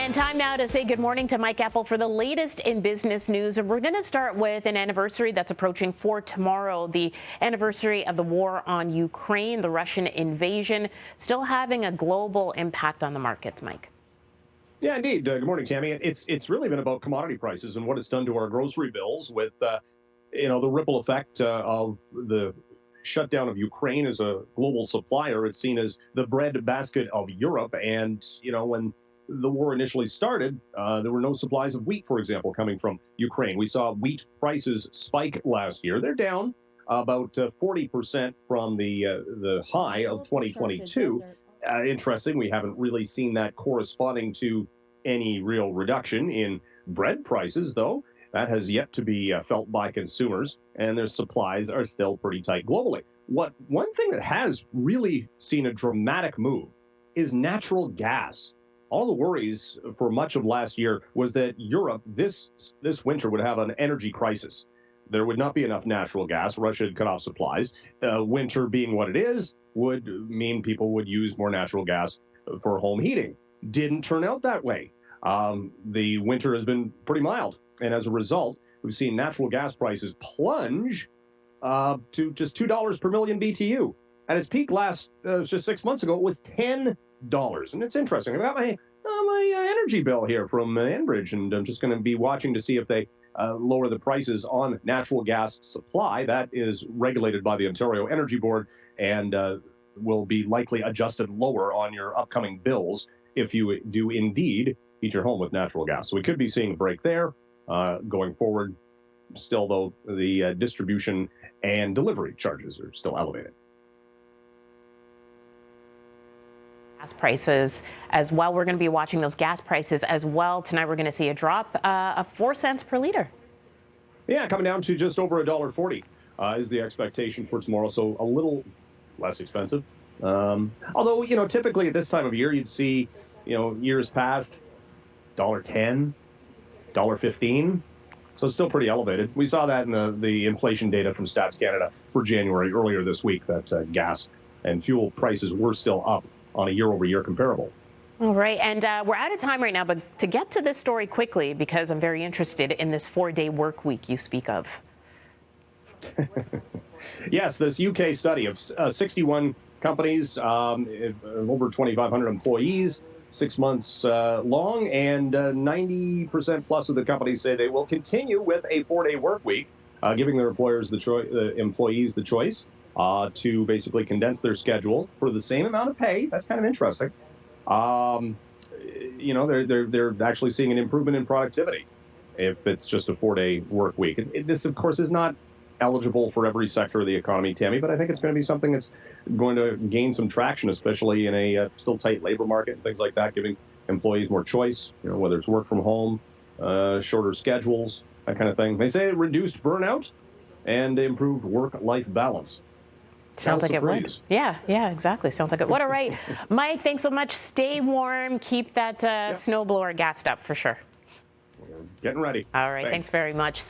And time now to say good morning to Mike Eppel for the latest in business news. And we're going to start with an anniversary that's approaching for tomorrow, the anniversary of the war on Ukraine, the Russian invasion, still having a global impact on the markets, Mike. Yeah, indeed. Good morning, Tammie. It's really been about commodity prices and what it's done to our grocery bills with, the ripple effect of the shutdown of Ukraine as a global supplier. It's seen as the bread basket of Europe. And, when the war initially started, there were no supplies of wheat, for example, coming from Ukraine. We saw wheat prices spike last year. They're down about 40% from the high of 2022. Interesting, we haven't really seen that corresponding to any real reduction in bread prices, though. That has yet to be felt by consumers, and their supplies are still pretty tight globally. One thing that has really seen a dramatic move is natural gas. All the worries for much of last year was that Europe this winter would have an energy crisis. There would not be enough natural gas. Russia had cut off supplies. Winter being what it is would mean people would use more natural gas for home heating. Didn't turn out that way. The winter has been pretty mild. And as a result, we've seen natural gas prices plunge to just $2 per million BTU. At its peak just 6 months ago, it was $10. And it's interesting. I got my energy bill here from Enbridge, and I'm just going to be watching to see if they lower the prices on natural gas supply. That is regulated by the Ontario Energy Board and will be likely adjusted lower on your upcoming bills if you do indeed heat your home with natural gas. So we could be seeing a break there going forward. Still, though, the distribution and delivery charges are still elevated. Gas prices as well. We're going to be watching those gas prices as well. Tonight we're going to see a drop of 4 cents per liter. Yeah, coming down to just over $1.40 is the expectation for tomorrow. So a little less expensive. Although, typically at this time of year, you'd see, years past, $1.10, $1.15. So it's still pretty elevated. We saw that in the inflation data from Stats Canada for January earlier this week, that gas and fuel prices were still up on a year-over-year comparable. All right, and we're out of time right now, but to get to this story quickly, because I'm very interested in this 4-day work week you speak of. Yes, this UK study of 61 companies, over 2,500 employees, 6 months long, and 90% plus of the companies say they will continue with a 4-day work week, giving their employees the choice to basically condense their schedule for the same amount of pay. That's kind of interesting. They're actually seeing an improvement in productivity if it's just a 4-day work week. This, of course, is not eligible for every sector of the economy, Tammie, but I think it's going to be something that's going to gain some traction, especially in a still tight labor market and things like that, giving employees more choice, whether it's work from home, shorter schedules, that kind of thing. They say reduced burnout and improved work-life balance. Sounds like it would. Yeah, exactly. Sounds like it would. All right. Mike, thanks so much. Stay warm. Keep that snowblower gassed up for sure. Getting ready. All right. Thanks very much.